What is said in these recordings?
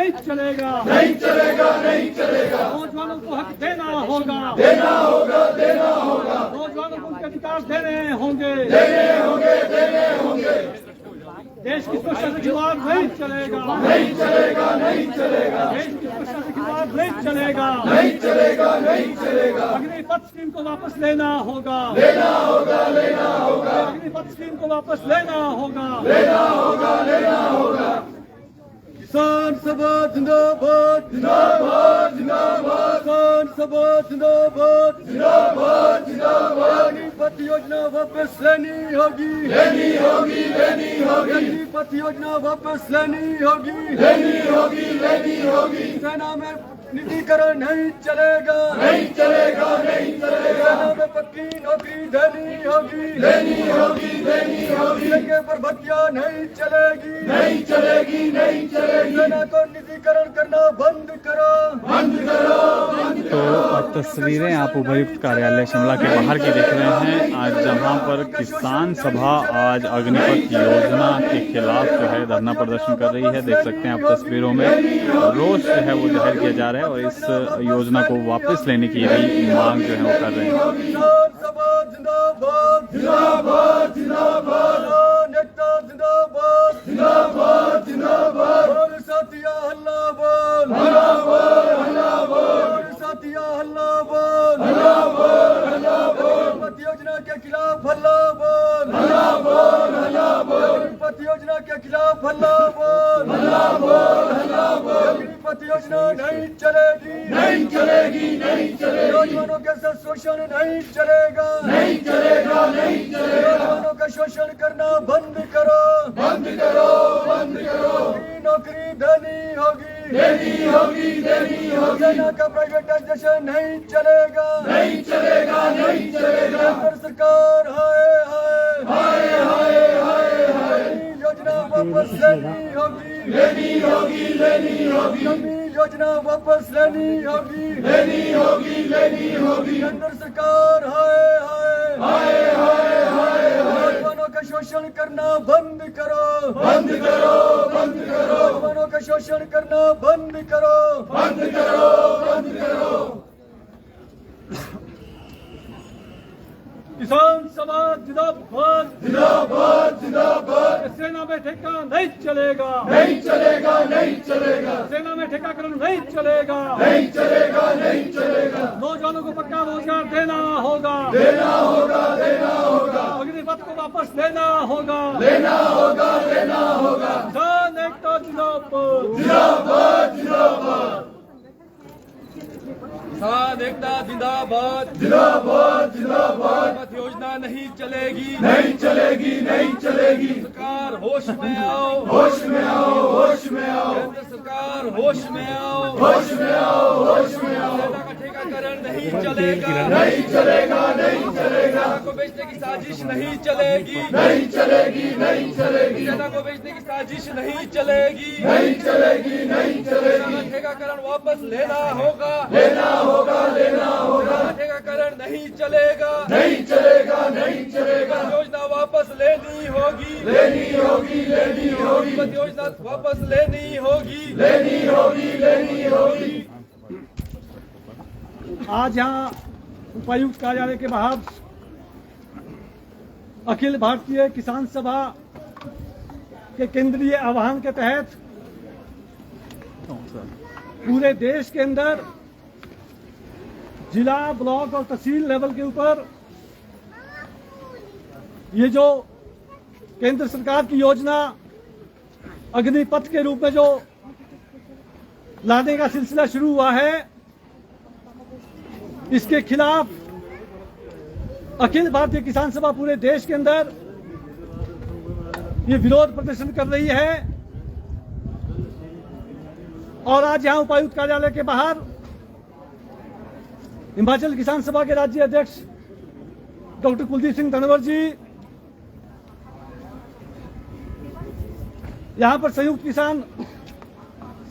नहीं चलेगा, नहीं चलेगा, नहीं चलेगा। नौजवानों को हक देना होगा, देना होगा, देना होगा। नौजवानों को उनके अधिकार देने होंगे, देने होंगे, देने होंगे। देश की सुरक्षा के खिलाफ नहीं चलेगा, नहीं चलेगा, नहीं चलेगा। देश की सुरक्षा के खिलाफ नहीं चलेगा, नहीं चलेगा, नहीं चलेगा। अग्निपथ स्कीम को वापस लेना होगा, लेना होगा, लेना होगा। अग्निपथ स्कीम को वापस लेना होगा, लेना होगा, लेना होगा। किसान सभा जिंदाबाद, जिंदाबाद, जिंदाबाद, किसान सभा जिंदाबाद, जिंदाबाद, जिंदाबाद। अग्निपथ योजना वापस लेनी होगी, लेनी होगी, लेनी होगी। अग्निपथ योजना वापस लेनी होगी, लेनी होगी, लेनी होगी। सेना में निजीकरण नहीं चलेगा, नहीं चलेगा, नहीं चलेगा। सेना में पक्की नौकरी देनी होगी, लेनी होगी, लेनी होगी। लड़के पर भर्तियां नहीं चलेगी, नहीं चलेगी, नहीं चलेगी। सेना को निजीकरण करना बंद करो, बंद करो, बंद तो करो। तस्वीरें आप उपायुक्त कार्यालय शिमला के बाहर की देख रहे हैं। आज जहां पर किसान सभा आज अग्निपथ योजना के खिलाफ जो है धरना प्रदर्शन कर रही है, देख सकते हैं आप तस्वीरों में रोष जो है वो जाहिर किया जा रहा है और इस योजना को वापस लेने की भी मांग जो है वो कर रहे हैं। किसान सभा जिंदाबाद, जिंदाबाद, जिंदाबाद, नेता जिंदाबाद, जिंदाबाद, जिंदाबाद। और साथिया हल्ला बोल, हल्ला बोल, हल्ला बोल, और साथिया हल्ला बोल, हल्ला बोल, हल्ला बोल। अग्निपथ योजना के खिलाफ हल्ला बोल, हल्ला बोल, हल्ला बोल, अग्निपथ योजना के खिलाफ हल्ला बोल, हल्ला बोल, हल्ला बोल। अग्निपथ योजना नहीं चलेगी, नहीं चलेगी, नहीं चलेगी। नौजवानों के साथ शोषण नहीं चलेगा, नहीं चलेगा, नहीं चलेगा। नौजवानों का शोषण करना बंद करो, बंद करो, बंद करो। नौकरी देनी होगी, देनी होगी, देनी होगी। सेना का प्राइवेटाइजेशन नहीं चलेगा, नहीं चलेगा, नहीं चलेगा। केंद्र सरकार हाय हाय हाय, हाय, हाय, हाय। योजना वापस लेनी होगी, लेनी होगी, लेनी होगी। नई योजना वापस लेनी होगी, लेनी होगी, लेनी होगी। केंद्र सरकार हाय हाय हाय, हाय, हाय, हाय। नौजवानों का शोषण करना बंद करो, बंद करो, बंद करो, नौजवानों का शोषण करना बंद करो, बंद करो, बंद करो। किसान सभा जिंदाबाद, जिंदाबाद, जिंदाबाद। सेना में ठेका नहीं चलेगा, नहीं चलेगा, नहीं चलेगा। सेना में ठेकाकरण नहीं चलेगा, नहीं चलेगा, नहीं चलेगा। नौजवानों को पक्का रोजगार देना होगा, देना होगा, देना होगा। अग्निपथ को वापस लेना होगा, लेना होगा, लेना होगा। किसान एकता जिंदाबाद, जिंदाबाद, जिंदाबाद, किसान एकता जिंदाबाद, जिंदाबाद, जिंदाबाद। अग्निपथ योजना नहीं चलेगी, नहीं चलेगी, नहीं चलेगी। सरकार होश में आओ, होश में आओ, होश में आओ, केंद्र सरकार होश में आओ, होश में आओ, होश में आओ। सेना का ठेकाकरण नहीं चलेगा, नहीं चलेगा, नहीं चलेगा। सेना को बेचने की साजिश नहीं चलेगी, नहीं चलेगी, नहीं चलेगी। सेना को बेचने की साजिश नहीं चलेगी, नहीं चलेगी, नहीं चलेगी। ठेकाकरण वापस लेना होगा, लेना होगा, लेना होगा। ठेकाकरण नहीं चलेगा, नहीं चलेगा, नहीं चलेगा। योजना वापस लेनी होगी, लेनी होगी, लेनी होगी। अग्निपथ योजना वापस लेनी होगी, लेनी होगी, लेनी होगी। आज यहाँ उपायुक्त कार्यालय के बाहर अखिल भारतीय किसान सभा के केंद्रीय आह्वान के तहत पूरे देश के अंदर जिला, ब्लॉक और तहसील लेवल के ऊपर ये जो केंद्र सरकार की योजना अग्निपथ के रूप में जो लाने का सिलसिला शुरू हुआ है, इसके खिलाफ अखिल भारतीय किसान सभा पूरे देश के अंदर ये विरोध प्रदर्शन कर रही है। और आज यहां उपायुक्त कार्यालय के बाहर हिमाचल किसान सभा के राज्य अध्यक्ष डॉक्टर कुलदीप सिंह धनवर जी, यहां पर संयुक्त किसान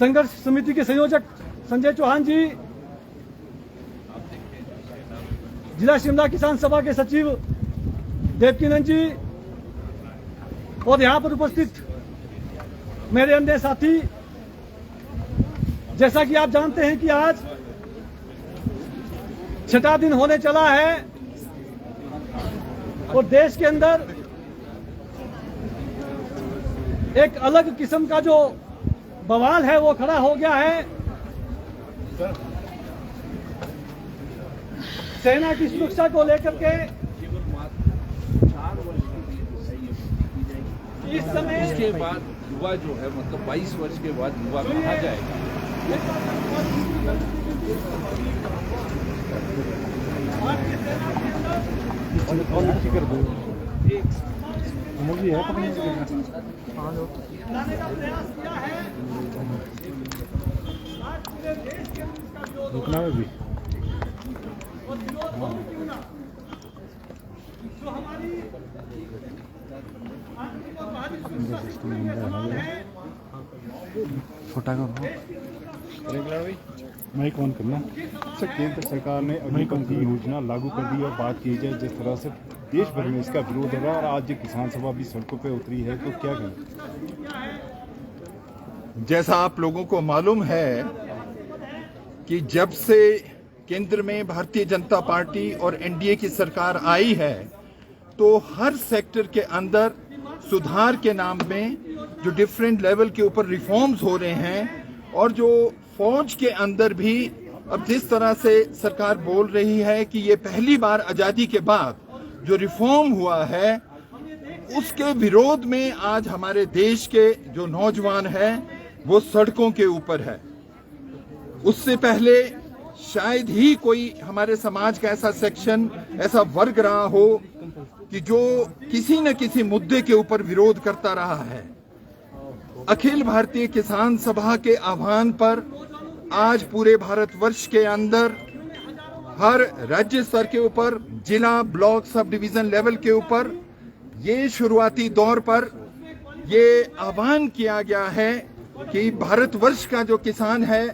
संघर्ष समिति के संयोजक संजय चौहान जी, जिला शिमला किसान सभा के सचिव देवकीनंद जी और यहां पर उपस्थित मेरे अन्य साथी जैसा कि आप जानते हैं कि आज 6वां दिन होने चला है और देश के अंदर एक अलग किस्म का जो बवाल है वो खड़ा हो गया है। सेना की सुरक्षा को लेकर के इस समय इसके बाद युवा जो है मतलब 22 वर्ष के बाद युवा कहाँ जाएगा? लाने का प्रयास किया है। आज पूरे देश के अंदर इसका विरोध हो। और विरोध हो क्यों ना, जो हमारी आंतरिक और बाहरी सुरक्षा सिस्टम में सवाल है। छोटा माइक ऑन करना। सर, केंद्र सरकार ने अग्निपथ योजना लागू कर दी और बात की जाए जिस तरह से देश भर में इसका विरोध हो रहा है और आज ये किसान सभा भी सड़कों पे उतरी है, तो क्या कहें? जैसा आप लोगों को मालूम है कि जब से केंद्र में भारतीय जनता पार्टी और एनडीए की सरकार आई है तो हर सेक्टर के अंदर सुधार के नाम में जो डिफरेंट लेवल के ऊपर रिफॉर्म्स हो रहे हैं और जो फौज के अंदर भी अब जिस तरह से सरकार बोल रही है कि ये पहली बार आजादी के बाद जो रिफॉर्म हुआ है उसके विरोध में आज हमारे देश के जो नौजवान हैं वो सड़कों के ऊपर है। उससे पहले शायद ही कोई हमारे समाज का ऐसा सेक्शन, ऐसा वर्ग रहा हो कि जो किसी न किसी मुद्दे के ऊपर विरोध करता रहा है। अखिल भारतीय किसान सभा के आह्वान पर आज पूरे भारतवर्ष के अंदर हर राज्य स्तर के ऊपर, जिला, ब्लॉक, सब डिवीजन लेवल के ऊपर ये शुरुआती दौर पर ये आह्वान किया गया है कि भारतवर्ष का जो किसान है,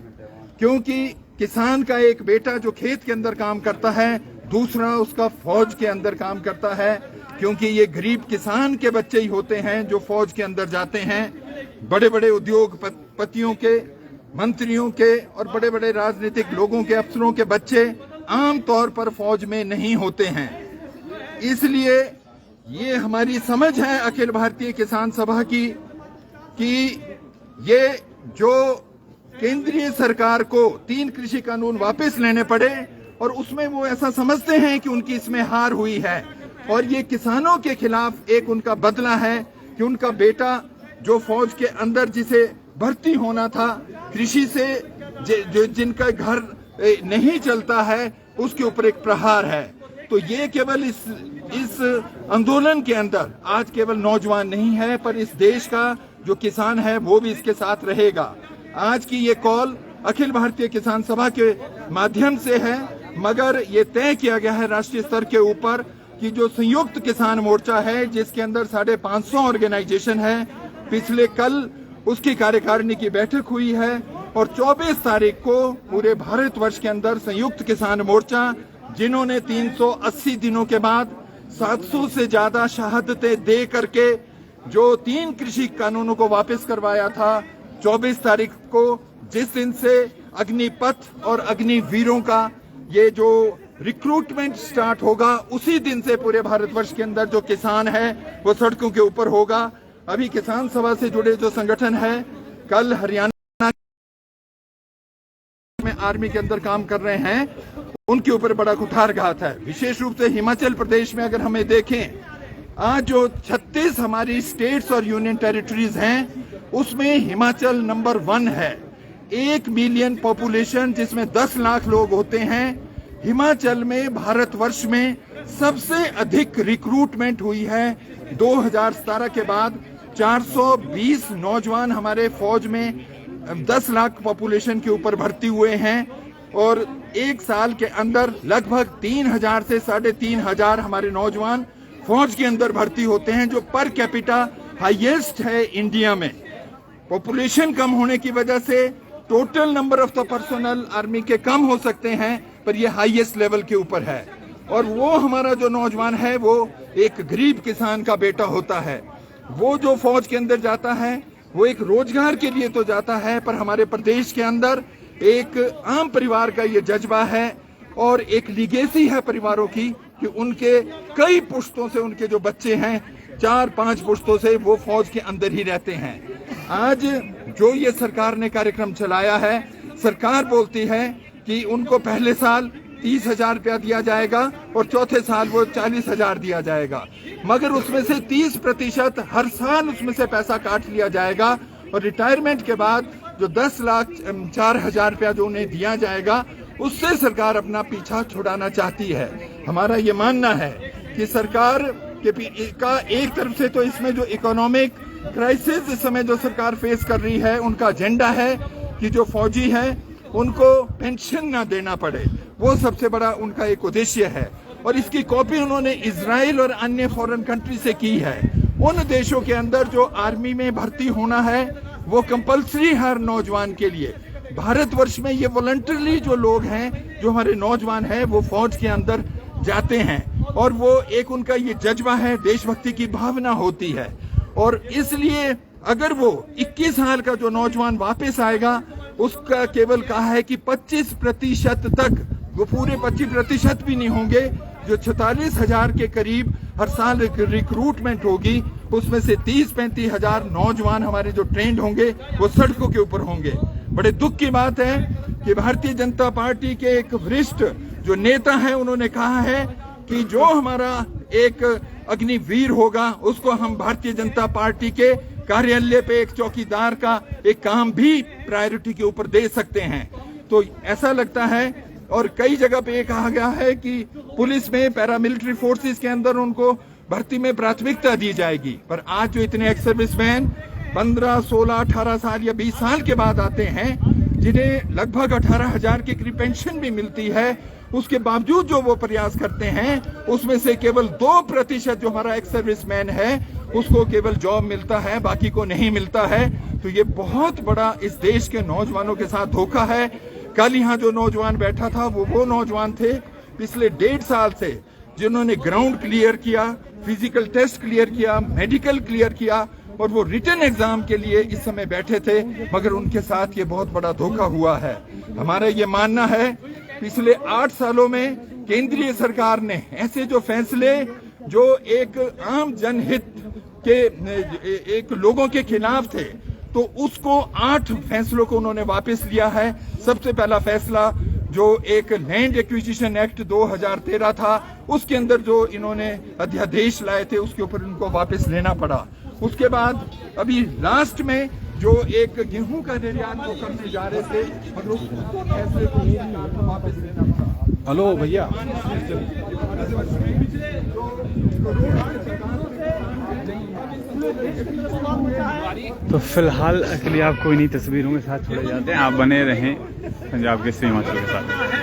क्योंकि किसान का एक बेटा जो खेत के अंदर काम करता है, दूसरा उसका फौज के अंदर काम करता है, क्योंकि ये गरीब किसान के बच्चे ही होते हैं जो फौज के अंदर जाते हैं। बड़े बड़े उद्योगपतियों के, मंत्रियों के और बड़े बड़े राजनीतिक लोगों के, अफसरों के बच्चे आम तौर पर फौज में नहीं होते हैं। इसलिए ये हमारी समझ है अखिल भारतीय किसान सभा की कि ये जो केंद्रीय सरकार को 3 कृषि कानून वापस लेने पड़े और उसमें वो ऐसा समझते हैं कि उनकी इसमें हार हुई है और ये किसानों के खिलाफ एक उनका बदला है कि उनका बेटा जो फौज के अंदर जिसे भर्ती होना था, कृषि से जिनका घर नहीं चलता है, उसके ऊपर एक प्रहार है। तो ये केवल इस आंदोलन के अंदर आज केवल नौजवान नहीं है, पर इस देश का जो किसान है वो भी इसके साथ रहेगा। आज की ये कॉल अखिल भारतीय किसान सभा के माध्यम से है, मगर ये तय किया गया है राष्ट्रीय स्तर के ऊपर कि जो संयुक्त किसान मोर्चा है जिसके अंदर 550 ऑर्गेनाइजेशन है, पिछले कल उसकी कार्यकारिणी की बैठक हुई है और 24 तारीख को पूरे भारतवर्ष के अंदर संयुक्त किसान मोर्चा, जिन्होंने 380 दिनों के बाद 700 से ज्यादा शहादतें दे करके जो 3 कृषि कानूनों को वापस करवाया था, 24 तारीख को जिस दिन से अग्निपथ और अग्निवीरों का ये जो रिक्रूटमेंट स्टार्ट होगा, उसी दिन से पूरे भारतवर्ष के अंदर जो किसान है वो सड़कों के ऊपर होगा। अभी किसान सभा से जुड़े जो संगठन है, कल हरियाणा में आर्मी के अंदर काम कर रहे हैं, उनके ऊपर बड़ा कुठारघात है। विशेष रूप से हिमाचल प्रदेश में अगर हमें देखें, आज जो 36 हमारी स्टेट्स और यूनियन टेरिटरीज हैं, उसमें हिमाचल नंबर 1 है। 1 मिलियन पॉपुलेशन जिसमें 10 लाख लोग होते हैं। हिमाचल में भारतवर्ष में सबसे अधिक रिक्रूटमेंट हुई है। 2017 के बाद 420 नौजवान हमारे फौज में 10 लाख पॉपुलेशन के ऊपर भर्ती हुए हैं और एक साल के अंदर लगभग 3000 से 3500 हमारे नौजवान फौज के अंदर भर्ती होते हैं, जो पर कैपिटा हाईएस्ट है इंडिया में। पॉपुलेशन कम होने की वजह से total number of the personal army के कम हो सकते हैं, पर ये हाईएस्ट लेवल के ऊपर है। और वो हमारा जो नौजवान है वो एक गरीब किसान का बेटा होता है। वो जो फौज के अंदर जाता है वो एक रोजगार के लिए तो जाता है, पर हमारे प्रदेश के अंदर एक आम परिवार का ये जज्बा है और एक लीगेसी है परिवारों की कि उनके कई पुश्तों से उनके जो बच्चे हैं 4-5 पुश्तों से वो फौज के अंदर ही रहते हैं। आज जो ये सरकार ने कार्यक्रम चलाया है, सरकार बोलती है कि उनको पहले साल 30,000 रुपया दिया जाएगा और चौथे साल वो 40,000 दिया जाएगा, मगर उसमें से 30% हर साल उसमें से पैसा काट लिया जाएगा और रिटायरमेंट के बाद जो 10,04,000 रुपया जो उन्हें दिया जाएगा उससे सरकार अपना पीछा छुड़ाना चाहती है। हमारा ये मानना है कि सरकार का एक तरफ से तो इसमें जो इकोनॉमिक क्राइसिस इस समय जो सरकार फेस कर रही है, उनका एजेंडा है कि जो फौजी हैं उनको पेंशन ना देना पड़े, वो सबसे बड़ा उनका एक उद्देश्य है और इसकी कॉपी उन्होंने इजराइल और अन्य फॉरेन कंट्री से की है। उन देशों के अंदर जो आर्मी में भर्ती होना है वो कंपल्सरी हर नौजवान के लिए, भारतवर्ष में ये वॉलंटरली जो लोग हैं, जो हमारे नौजवान हैं, वो फौज के अंदर जाते हैं और वो एक उनका ये जज्बा है, देशभक्ति की भावना होती है और इसलिए अगर वो 21 साल का जो नौजवान वापस आएगा उसका केवल कहा है कि 25% तक, वो पूरे 25% भी नहीं होंगे, जो 46,000 के करीब हर साल रिक्रूटमेंट होगी उसमें से 30-35 हजार नौजवान हमारे जो ट्रेंड होंगे वो सड़कों के ऊपर होंगे। बड़े दुख की बात है कि भारतीय जनता पार्टी के एक वरिष्ठ जो नेता है उन्होंने कहा है कि जो हमारा एक अग्निवीर होगा उसको हम भारतीय जनता पार्टी के कार्यालय पे एक चौकीदार का एक काम भी प्रायोरिटी के ऊपर दे सकते हैं। तो ऐसा लगता है और कई जगह पे ये कहा गया है कि पुलिस में, पैरामिलिट्री फोर्सेस के अंदर उनको भर्ती में प्राथमिकता दी जाएगी, पर आज जो इतने एक्स सर्विसमैन 15, 16, 18 साल या 20 साल के बाद आते हैं, जिन्हें लगभग 18,000 की पेंशन भी मिलती है, उसके बावजूद जो वो प्रयास करते हैं उसमें से केवल 2% जो हमारा एक्स सर्विसमैन है उसको केवल जॉब मिलता है, बाकी को नहीं मिलता है। तो ये बहुत बड़ा इस देश के नौजवानों के साथ धोखा है। कल यहाँ जो नौजवान बैठा था वो नौजवान थे पिछले 1.5 साल से जिन्होंने ग्राउंड क्लियर किया, फिजिकल टेस्ट क्लियर किया, मेडिकल क्लियर किया और वो रिटन एग्जाम के लिए इस समय बैठे थे, मगर उनके साथ ये बहुत बड़ा धोखा हुआ है। हमारा ये मानना है पिछले 8 सालों में केंद्रीय सरकार ने ऐसे जो फैसले जो एक आम जनहित के एक लोगों के खिलाफ थे, तो उसको 8 फैसलों को उन्होंने वापस लिया है। सबसे पहला फैसला जो एक लैंड एक्विजिशन एक्ट 2013 था, उसके अंदर जो इन्होंने अध्यादेश लाए थे उसके ऊपर इनको वापस लेना पड़ा। उसके बाद अभी लास्ट में जो एक गेहूं का निर्यात वो करने जा रहे थे, मगर उस फैसले को वापस लेना पड़ा। हेलो भैया, तो फिलहाल के लिए आपको इन्हीं तस्वीरों के साथ छोड़े जाते हैं। आप बने रहें पंजाब के हिमाचल के साथ।